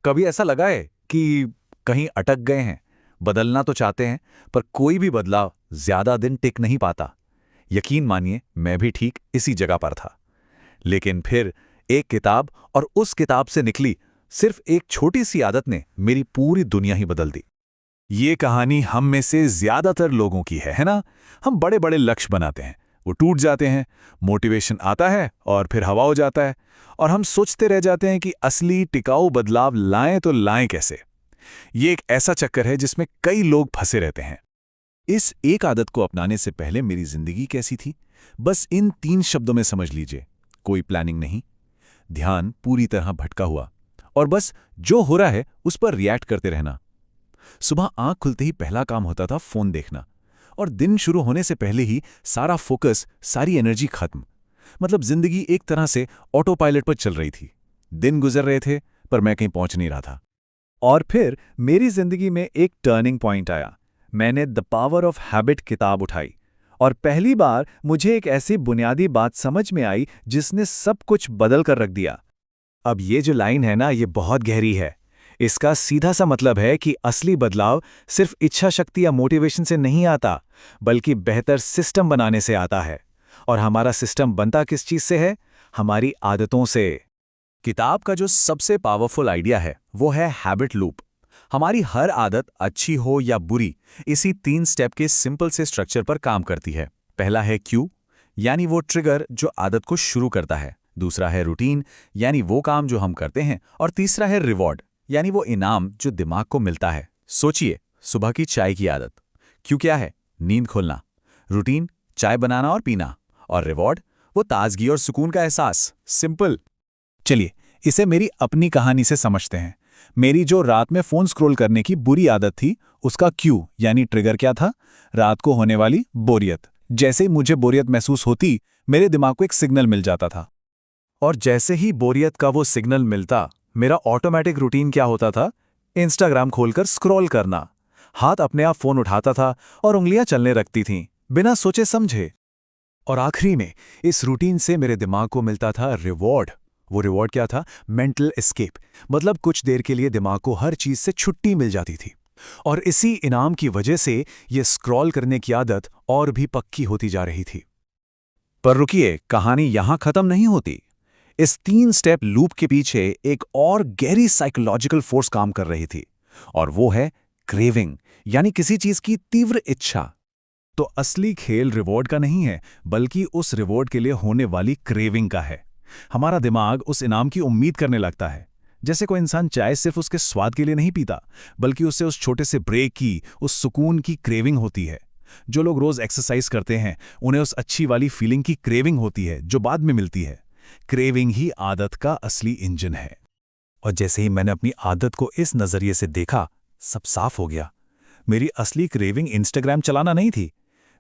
कभी ऐसा लगा है कि कहीं अटक गए हैं, बदलना तो चाहते हैं, पर कोई भी बदलाव ज्यादा दिन टिक नहीं पाता। यकीन मानिए, मैं भी ठीक इसी जगह पर था। लेकिन फिर एक किताब, और उस किताब से निकली सिर्फ एक छोटी सी आदत ने मेरी पूरी दुनिया ही बदल दी। ये कहानी हम में से ज्यादातर लोगों की है ना? हम बड़े बड़े लक्ष्य बनाते हैं, वो टूट जाते हैं, मोटिवेशन आता है और फिर हवा हो जाता है, और हम सोचते रह जाते हैं कि असली टिकाऊ बदलाव लाएं तो लाएं कैसे। ये एक ऐसा चक्कर है जिसमें कई लोग फंसे रहते हैं। इस एक आदत को अपनाने से पहले मेरी जिंदगी कैसी थी, बस इन 3 शब्दों में समझ लीजिए। कोई प्लानिंग नहीं, ध्यान पूरी तरह भटका हुआ, और बस जो हो रहा है उस पर रिएक्ट करते रहना। सुबह आंख खुलते ही पहला काम होता था फोन देखना, और दिन शुरू होने से पहले ही सारा फोकस, सारी एनर्जी खत्म। मतलब जिंदगी एक तरह से ऑटो पायलट पर चल रही थी। दिन गुजर रहे थे, पर मैं कहीं पहुंच नहीं रहा था। और फिर मेरी जिंदगी में एक टर्निंग पॉइंट आया। मैंने द पावर ऑफ हैबिट किताब उठाई, और पहली बार मुझे एक ऐसी बुनियादी बात समझ में आई जिसने सब कुछ बदल कर रख दिया। अब ये जो लाइन है ना, ये बहुत गहरी है। इसका सीधा सा मतलब है कि असली बदलाव सिर्फ इच्छा शक्ति या मोटिवेशन से नहीं आता, बल्कि बेहतर सिस्टम बनाने से आता है। और हमारा सिस्टम बनता किस चीज से है? हमारी आदतों से। किताब का जो सबसे पावरफुल आइडिया है वो है हैबिट लूप। हमारी हर आदत, अच्छी हो या बुरी, इसी 3 स्टेप के सिंपल से स्ट्रक्चर पर काम करती है। पहला है क्यू, यानी वो ट्रिगर जो आदत को शुरू करता है। दूसरा है रूटीन, यानी वो काम जो हम करते हैं। और तीसरा है रिवॉर्ड, यानी वो इनाम जो दिमाग को मिलता है। सोचिए, सुबह की चाय की आदत। क्यू क्या है? नींद खुलना। रूटीन, चाय बनाना और पीना। और रिवॉर्ड, वो ताजगी और सुकून का एहसास। सिंपल। चलिए, इसे मेरी अपनी कहानी से समझते हैं। मेरी जो रात में फोन स्क्रॉल करने की बुरी आदत थी, उसका क्यू यानी ट्रिगर क्या था? रात को होने वाली बोरियत। जैसे ही मुझे बोरियत महसूस होती, मेरे दिमाग को एक सिग्नल मिल जाता था। और जैसे ही बोरियत का वो सिग्नल मिलता, मेरा ऑटोमेटिक रूटीन क्या होता था? इंस्टाग्राम खोलकर स्क्रॉल करना। हाथ अपने आप फोन उठाता था और उंगलियां चलने लगती थीं, बिना सोचे समझे। और आखिरी में इस रूटीन से मेरे दिमाग को मिलता था रिवॉर्ड। वो रिवॉर्ड क्या था? Mental escape. मतलब कुछ देर के लिए दिमाग को हर चीज से छुट्टी मिल जाती थी। और इसी इनाम की वजह से ये स्क्रॉल करने की आदत और भी पक्की होती जा रही थी। पर रुकिए, कहानी यहां खत्म नहीं होती। इस 3 स्टेप लूप के पीछे एक और गहरी साइकोलॉजिकल फोर्स काम कर रही थी, और वो है क्रेविंग, यानी किसी चीज की तीव्र इच्छा। तो असली खेल रिवॉर्ड का नहीं है, बल्कि उस रिवॉर्ड के लिए होने वाली क्रेविंग का है। हमारा दिमाग उस इनाम की उम्मीद करने लगता है। जैसे कोई इंसान चाय सिर्फ उसके स्वाद के लिए नहीं पीता, बल्कि उसे उस छोटे से ब्रेक की, उस सुकून की क्रेविंग होती है। जो लोग रोज एक्सरसाइज करते हैं, उन्हें उस अच्छी वाली फीलिंग की क्रेविंग होती है, जो बाद में मिलती है। क्रेविंग ही आदत का असली इंजन है। और जैसे ही मैंने अपनी आदत को इस नजरिए से देखा, सब साफ हो गया। मेरी असली क्रेविंग इंस्टाग्राम चलाना नहीं थी।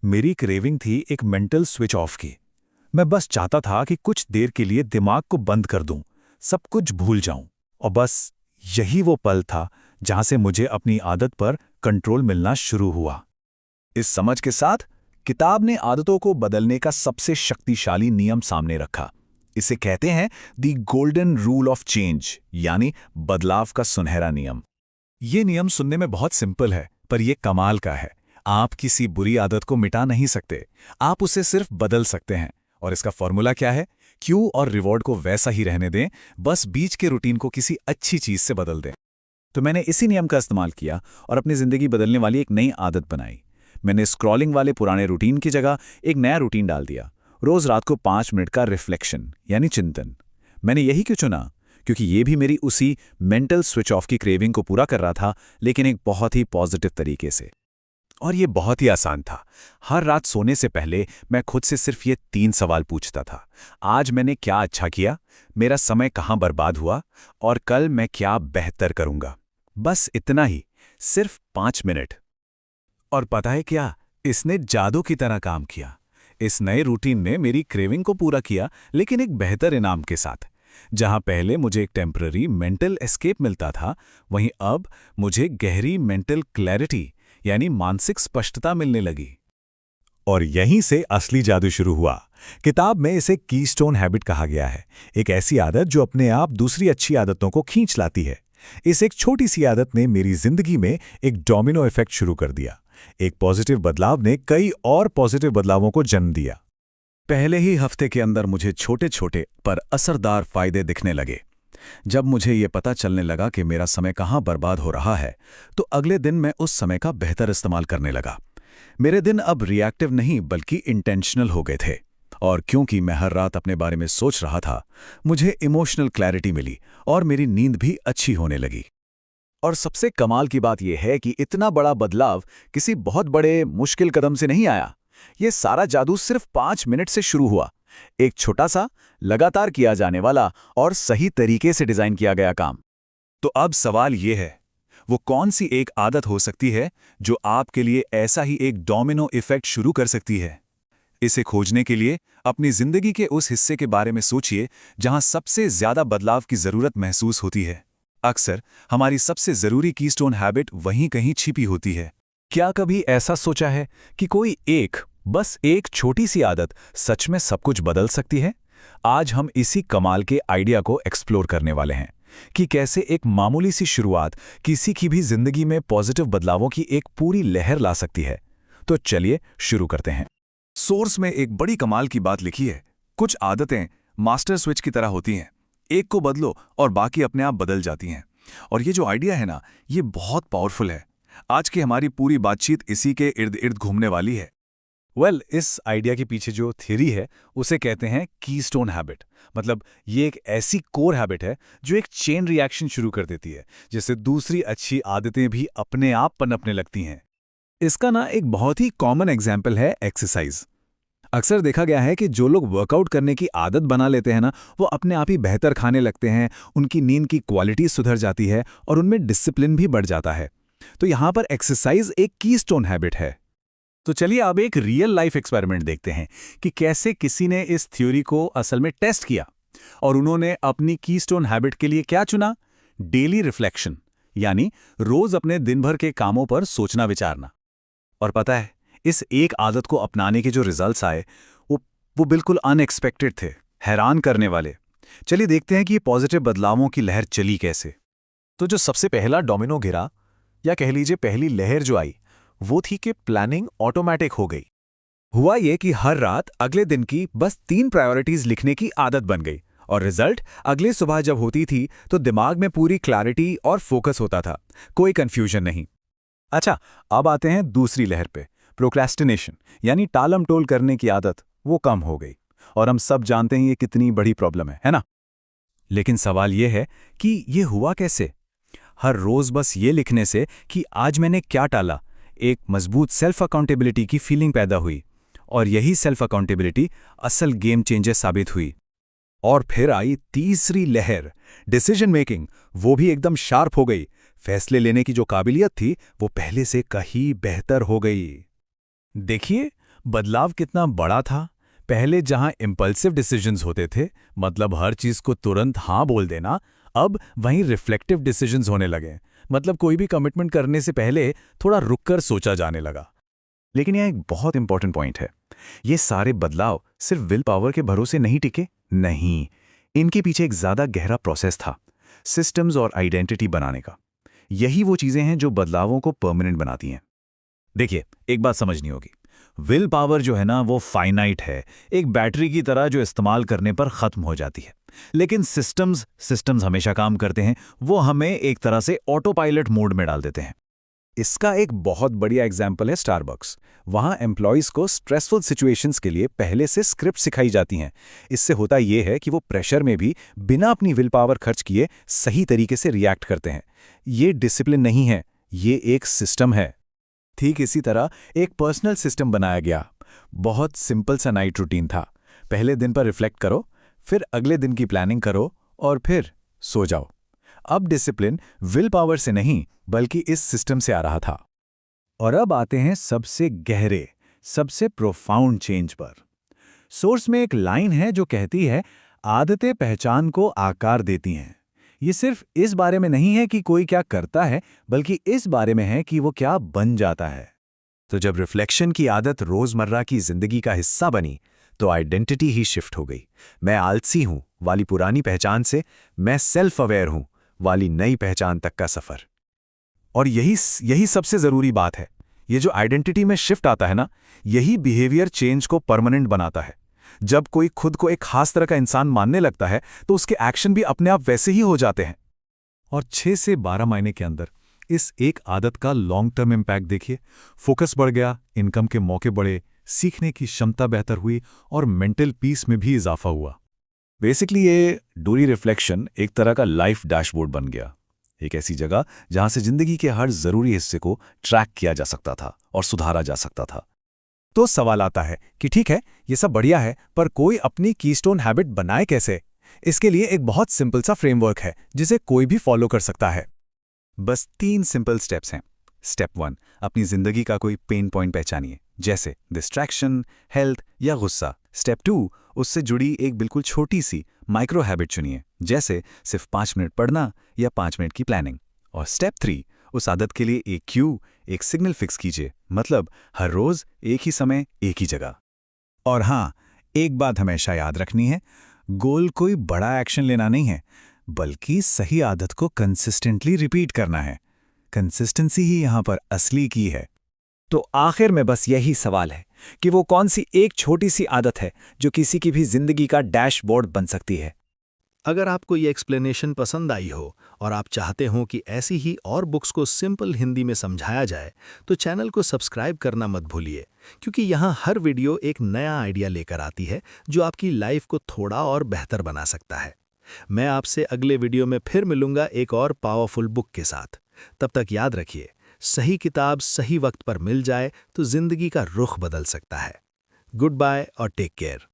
मेरी क्रेविंग थी एक मेंटल स्विच ऑफ की। मैं बस चाहता था कि कुछ देर के लिए दिमाग को बंद कर दूं, सब कुछ भूल जाऊं। और बस यही वो पल था जहां से मुझे अपनी आदत पर कंट्रोल मिलना शुरू हुआ। इस समझ के साथ किताब ने आदतों को बदलने का सबसे शक्तिशाली नियम सामने रखा। इसे कहते हैं the golden rule of change, यानी बदलाव का सुनहरा नियम। ये नियम सुनने में बहुत सिंपल है, पर यह कमाल का है। आप किसी बुरी आदत को मिटा नहीं सकते, आप उसे सिर्फ बदल सकते हैं। और इसका फॉर्मूला क्या है? क्यू और रिवॉर्ड को वैसा ही रहने दें, बस बीच के रूटीन को किसी अच्छी चीज से बदल दें। तो मैंने इसी नियम का इस्तेमाल किया और अपनी जिंदगी बदलने वाली एक नई आदत बनाई। मैंने स्क्रॉलिंग वाले पुराने रूटीन की जगह एक नया रूटीन डाल दिया। रोज रात को 5 मिनट का रिफ्लेक्शन, यानी चिंतन। मैंने यही क्यों चुना? क्योंकि ये भी मेरी उसी मेंटल स्विच ऑफ की क्रेविंग को पूरा कर रहा था, लेकिन एक बहुत ही पॉजिटिव तरीके से। और ये बहुत ही आसान था। हर रात सोने से पहले मैं खुद से सिर्फ ये 3 सवाल पूछता था। आज मैंने क्या अच्छा किया? मेरा समय कहाँ बर्बाद हुआ? और कल मैं क्या बेहतर करूंगा? बस इतना ही, सिर्फ 5 मिनट। और पता है क्या? इसने जादू की तरह काम किया। इस नए रूटीन ने मेरी क्रेविंग को पूरा किया, लेकिन एक बेहतर इनाम के साथ। जहां पहले मुझे एक टेम्पररी मेंटल एस्केप मिलता था, वहीं अब मुझे गहरी मेंटल क्लैरिटी, यानी मानसिक स्पष्टता मिलने लगी। और यहीं से असली जादू शुरू हुआ। किताब में इसे कीस्टोन हैबिट कहा गया है, एक ऐसी आदत जो अपने आप दूसरी अच्छी आदतों को खींच लाती है। इस एक छोटी सी आदत ने मेरी जिंदगी में एक डोमिनो इफेक्ट शुरू कर दिया। एक पॉजिटिव बदलाव ने कई और पॉजिटिव बदलावों को जन्म दिया। पहले ही हफ्ते के अंदर मुझे छोटे छोटे पर असरदार फायदे दिखने लगे। जब मुझे ये पता चलने लगा कि मेरा समय कहाँ बर्बाद हो रहा है, तो अगले दिन मैं उस समय का बेहतर इस्तेमाल करने लगा। मेरे दिन अब रिएक्टिव नहीं बल्कि इंटेंशनल हो गए थे। और क्योंकि मैं हर रात अपने बारे में सोच रहा था, मुझे इमोशनल क्लैरिटी मिली और मेरी नींद भी अच्छी होने लगी। और सबसे कमाल की बात यह है कि इतना बड़ा बदलाव किसी बहुत बड़े मुश्किल कदम से नहीं आया। ये सारा जादू सिर्फ 5 मिनट से शुरू हुआ। एक छोटा सा, लगातार किया जाने वाला और सही तरीके से डिजाइन किया गया काम। तो अब सवाल ये है, वो कौन सी एक आदत हो सकती है जो आपके लिए ऐसा ही एक डोमिनो इफेक्ट शुरू कर सकती है? इसे खोजने के लिए अपनी जिंदगी के उस हिस्से के बारे में सोचिए जहां सबसे ज्यादा बदलाव की जरूरत महसूस होती है। अक्सर हमारी सबसे जरूरी कीस्टोन हैबिट वहीं कहीं छिपी होती है। क्या कभी ऐसा सोचा है कि कोई बस एक छोटी सी आदत सच में सब कुछ बदल सकती है? आज हम इसी कमाल के आइडिया को एक्सप्लोर करने वाले हैं कि कैसे एक मामूली सी शुरुआत किसी की भी जिंदगी में पॉजिटिव बदलावों की एक पूरी लहर ला सकती है। तो चलिए शुरू करते हैं। सोर्स में एक बड़ी कमाल की बात लिखी है, कुछ आदतें मास्टर स्विच की तरह होती हैं। एक को बदलो और बाकी अपने आप बदल जाती हैं। और ये जो आइडिया है ना, ये बहुत पावरफुल है। आज की हमारी पूरी बातचीत इसी के इर्द गिर्द घूमने वाली है। इस आइडिया के पीछे जो थ्योरी है उसे कहते हैं कीस्टोन हैबिट। मतलब ये एक ऐसी कोर हैबिट है जो एक चेन रिएक्शन शुरू कर देती है, जिससे दूसरी अच्छी आदतें भी अपने आप पनपने लगती हैं। इसका ना एक बहुत ही कॉमन एग्जाम्पल है एक्सरसाइज। अक्सर देखा गया है कि जो लोग वर्कआउट करने की आदत बना लेते हैं ना, वो अपने आप ही बेहतर खाने लगते हैं, उनकी नींद की क्वालिटी सुधर जाती है और उनमें डिसिप्लिन भी बढ़ जाता है। तो यहाँ पर एक्सरसाइज एक कीस्टोन हैबिट है। तो चलिए अब एक रियल लाइफ एक्सपेरिमेंट देखते हैं कि कैसे किसी ने इस थ्योरी को असल में टेस्ट किया। और उन्होंने अपनी कीस्टोन हैबिट के लिए क्या चुना? डेली रिफ्लेक्शन, यानी रोज अपने दिन भर के कामों पर सोचना विचारना। और पता है, इस एक आदत को अपनाने के जो रिजल्ट्स आए वो बिल्कुल अनएक्सपेक्टेड थे, हैरान करने वाले। चलिए देखते हैं कि ये पॉजिटिव बदलावों की लहर चली कैसे। तो जो सबसे पहला डोमिनो गिरा, या कह लीजिए पहली लहर जो आई, वो थी कि प्लानिंग ऑटोमेटिक हो गई। हुआ ये कि हर रात अगले दिन की बस 3 प्रायोरिटीज लिखने की आदत बन गई और रिजल्ट अगले सुबह जब होती थी तो दिमाग में पूरी क्लैरिटी और फोकस होता था, कोई कंफ्यूजन नहीं। अच्छा, अब आते हैं दूसरी लहर पे। प्रोक्रेस्टिनेशन यानी टालम टोल करने की आदत, वो कम हो गई। और हम सब जानते हैं ये कितनी बड़ी प्रॉब्लम है ना? लेकिन सवाल ये है कि ये हुआ कैसे? हर रोज बस ये लिखने से कि आज मैंने क्या टाला, एक मजबूत सेल्फ अकाउंटेबिलिटी की फीलिंग पैदा हुई। और यही सेल्फ अकाउंटेबिलिटी असल गेम चेंजर साबित हुई। और फिर आई तीसरी लहर, डिसीजन मेकिंग। वो भी एकदम शार्प हो गई। फैसले लेने की जो काबिलियत थी वो पहले से कहीं बेहतर हो गई। देखिए बदलाव कितना बड़ा था। पहले जहां इंपल्सिव डिसीजंस होते थे, मतलब हर चीज को तुरंत हाँ बोल देना, अब वहीं रिफ्लेक्टिव डिसीजंस होने लगे। मतलब कोई भी कमिटमेंट करने से पहले थोड़ा रुककर सोचा जाने लगा। लेकिन यह एक बहुत इंपॉर्टेंट पॉइंट है, ये सारे बदलाव सिर्फ विल पावर के भरोसे नहीं टिके। नहीं, इनके पीछे एक ज्यादा गहरा प्रोसेस था, सिस्टम्स और आइडेंटिटी बनाने का। यही वो चीजें हैं जो बदलावों को परमानेंट बनाती हैं। देखिए, एक बात समझनी होगी, विल पावर जो है ना वो फाइनाइट है, एक बैटरी की तरह जो इस्तेमाल करने पर खत्म हो जाती है। लेकिन सिस्टम्स हमेशा काम करते हैं, वो हमें एक तरह से ऑटो पायलट मोड में डाल देते हैं। इसका एक बहुत बढ़िया एग्जाम्पल है स्टारबक्स। वहां एम्प्लॉइज को स्ट्रेसफुल सिचुएशंस के लिए पहले से स्क्रिप्ट सिखाई जाती हैं। इससे होता यह है कि वो प्रेशर में भी बिना अपनी विल पावर खर्च किए सही तरीके से रिएक्ट करते हैं। ये डिसिप्लिन नहीं है, ये एक सिस्टम है। ठीक इसी तरह एक पर्सनल सिस्टम बनाया गया। बहुत सिंपल सा नाइट रूटीन था। पहले दिन पर रिफ्लेक्ट करो, फिर अगले दिन की प्लानिंग करो और फिर सो जाओ। अब डिसिप्लिन विल पावर से नहीं बल्कि इस सिस्टम से आ रहा था। और अब आते हैं सबसे गहरे, सबसे प्रोफाउंड चेंज पर। सोर्स में एक लाइन है जो कहती है, आदतें पहचान को आकार देती हैं। ये सिर्फ इस बारे में नहीं है कि कोई क्या करता है, बल्कि इस बारे में है कि वो क्या बन जाता है। तो जब रिफ्लेक्शन की आदत रोजमर्रा की जिंदगी का हिस्सा बनी, तो आइडेंटिटी ही शिफ्ट हो गई। मैं आलसी हूं वाली पुरानी पहचान से मैं सेल्फ अवेयर हूं वाली नई पहचान तक का सफर। और यही सबसे जरूरी बात है। ये जो आइडेंटिटी में शिफ्ट आता है ना, यही बिहेवियर चेंज को परमानेंट बनाता है। जब कोई खुद को एक खास तरह का इंसान मानने लगता है तो उसके एक्शन भी अपने आप वैसे ही हो जाते हैं। और 6 से 12 महीने के अंदर इस एक आदत का लॉन्ग टर्म इम्पैक्ट देखिए। फोकस बढ़ गया, इनकम के मौके बढ़े, सीखने की क्षमता बेहतर हुई और मेंटल पीस में भी इजाफा हुआ। बेसिकली ये डूरी रिफ्लेक्शन एक तरह का लाइफ डैशबोर्ड बन गया। एक ऐसी जगह जहां से जिंदगी के हर जरूरी हिस्से को ट्रैक किया जा सकता था और सुधारा जा सकता था। तो सवाल आता है कि ठीक है, ये सब बढ़िया है, पर कोई अपनी कीस्टोन हैबिट बनाए कैसे? इसके लिए एक बहुत सिंपल सा फ्रेमवर्क है जिसे कोई भी फॉलो कर सकता है। बस 3 सिंपल स्टेप्स हैं। स्टेप 1, अपनी जिंदगी का कोई पेन पॉइंट पहचानिए, जैसे डिस्ट्रैक्शन, हेल्थ या गुस्सा। स्टेप 2, उससे जुड़ी एक बिल्कुल छोटी सी माइक्रो हैबिट चुनिए, जैसे सिर्फ 5 मिनट पढ़ना या 5 मिनट की प्लानिंग। और स्टेप 3, उस आदत के लिए एक क्यू, एक सिग्नल फिक्स कीजिए, मतलब हर रोज एक ही समय, एक ही जगह। और हाँ, एक बात हमेशा याद रखनी है, गोल कोई बड़ा एक्शन लेना नहीं है, बल्कि सही आदत को कंसिस्टेंटली रिपीट करना है। कंसिस्टेंसी ही यहाँ पर असली की है। तो आखिर में बस यही सवाल है कि वो कौन सी एक छोटी सी आदत है जो किसी की भी जिंदगी का डैशबोर्ड बन सकती है। अगर आपको ये एक्सप्लेनेशन पसंद आई हो और आप चाहते हो कि ऐसी ही और बुक्स को सिंपल हिंदी में समझाया जाए, तो चैनल को सब्सक्राइब करना मत भूलिए, क्योंकि यहाँ हर वीडियो एक नया आइडिया लेकर आती है जो आपकी लाइफ को थोड़ा और बेहतर बना सकता है। मैं आपसे अगले वीडियो में फिर मिलूंगा एक और पावरफुल बुक के साथ। तब तक याद रखिए, सही किताब सही वक्त पर मिल जाए तो जिंदगी का रुख बदल सकता है। गुड बाय और टेक केयर।